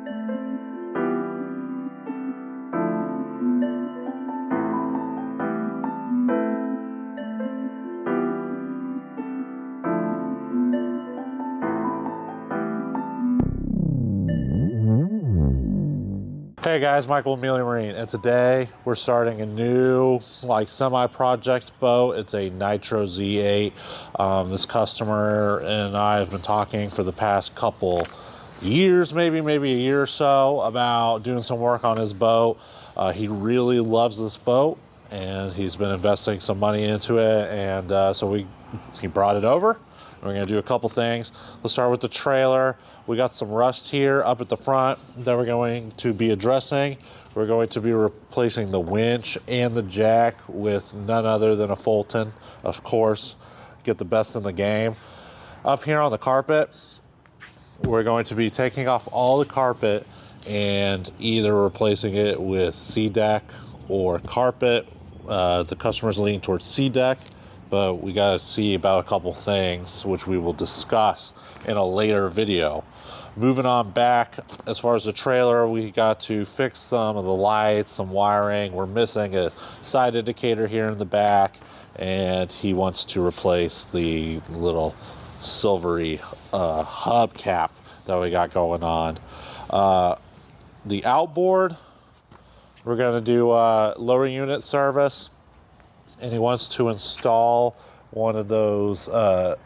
Hey guys, Michael with Amelia Marine, and today we're starting a new semi-project boat. It's a Nitro Z8. This customer and I have been talking for the past couple years, maybe a year or so, about doing some work on his boat. He really loves this boat, and he's been investing some money into it, and so he brought it over. We're going to do a couple things. Let's start with the trailer. We got some rust here up at the front that we're going to be addressing. We're going to be replacing the winch and the jack with none other than a Fulton, of course. Get the best in the game. Up here on the carpet, we're going to be taking off all the carpet and either replacing it with C-deck or carpet. The customer's leaning towards C-deck, but we got to see about a couple things which we will discuss in a later video. Moving on back, as far as the trailer, we got to fix some of the lights, some wiring. We're missing a side indicator here in the back, and he wants to replace the little silvery hubcap that we got going on. The outboard, we're going to do lower unit service, and he wants to install one of those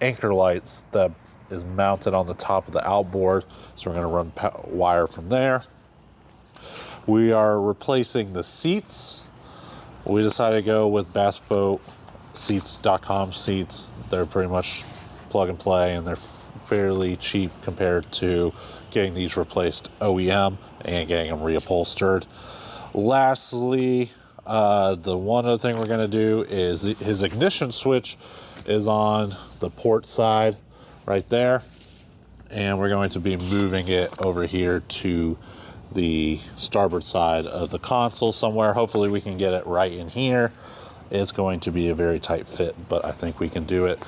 anchor lights that is mounted on the top of the outboard. So we're going to run wire from there. We are replacing the seats. We decided to go with bassboatseats.com seats. They're pretty much plug and play, and they're fairly cheap compared to getting these replaced OEM and getting them reupholstered. Lastly, the one other thing we're going to do is his ignition switch is on the port side right there, and we're going to be moving it over here to the starboard side of the console somewhere. Hopefully we can get it right in here. It's going to be a very tight fit, but I think we can do it.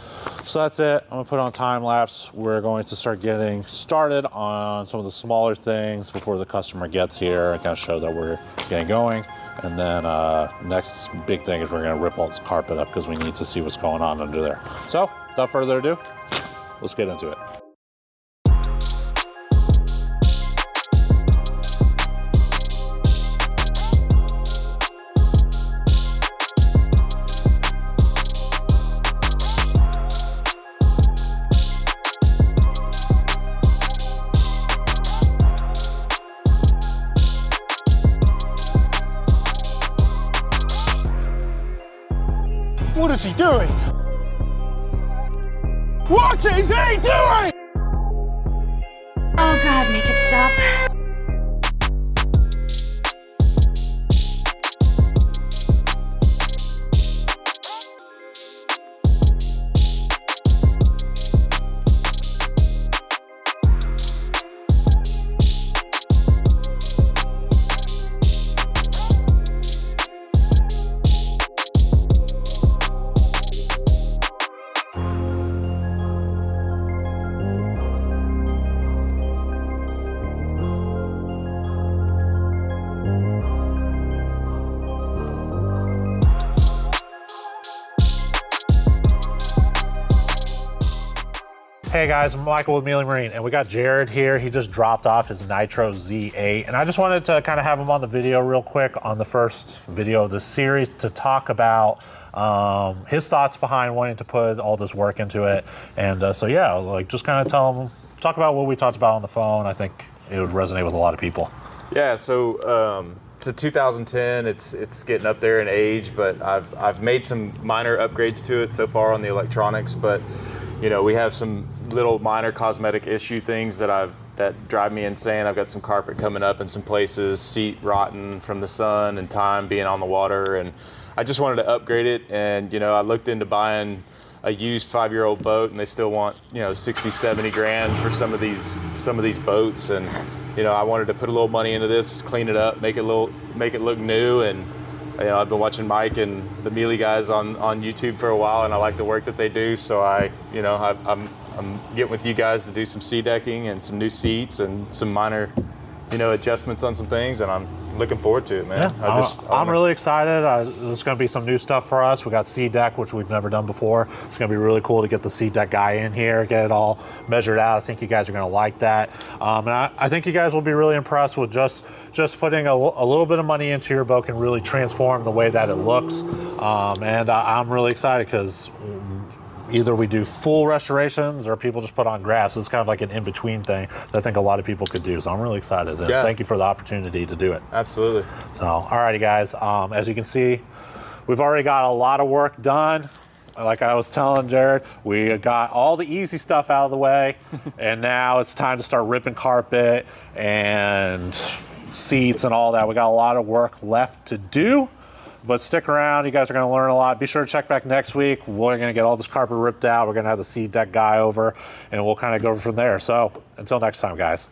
So that's it. I'm gonna put on time lapse. We're going to start getting started on some of the smaller things before the customer gets here and kind of show that we're getting going. And then next big thing is we're gonna rip all this carpet up because we need to see what's going on under there. So without further ado, let's get into it. What is he doing? What is he doing? Oh God, make it stop. Hey guys, I'm Michael with Amelia Marine, and we got Jared here. He just dropped off his Nitro Z8, and I just wanted to kind of have him on the video real quick on the first video of this series to talk about his thoughts behind wanting to put all this work into it. And so yeah, like just kind of talk about what we talked about on the phone. I think it would resonate with a lot of people. Yeah, so it's a 2010. It's getting up there in age, but I've made some minor upgrades to it so far on the electronics. But you know, we have some little minor cosmetic issue things that drive me insane. I've got some carpet coming up in some places, seat rotten from the sun and time being on the water, and I just wanted to upgrade it. And you know, I looked into buying a used 5-year-old boat, and they still want, you know, 60, 70 grand for some of these boats. And you know, I wanted to put a little money into this, clean it up, make it look new. And you know, I've been watching Mike and the Mealy guys on YouTube for a while, and I like the work that they do. So I'm getting with you guys to do some sea decking and some new seats and some minor adjustments on some things, and I'm looking forward to it, man. Yeah, I'm really excited. There's going to be some new stuff for us. We got seed deck, which we've never done before. It's going to be really cool to get the seed deck guy in here, get it all measured out. I think you guys are going to like that. And I think you guys will be really impressed with just putting a little bit of money into your boat can really transform the way that it looks. And I'm really excited because either we do full restorations or people just put on grass. It's kind of like an in-between thing that I think a lot of people could do. So I'm really excited. And thank you for the opportunity to do it. Absolutely. So, alrighty guys, as you can see, we've already got a lot of work done. Like I was telling Jared, we got all the easy stuff out of the way, and now it's time to start ripping carpet and seats and all that. We got a lot of work left to do. But stick around, you guys are gonna learn a lot. Be sure to check back next week. We're gonna get all this carpet ripped out. We're gonna have the seed deck guy over, and we'll kind of go from there. So until next time, guys.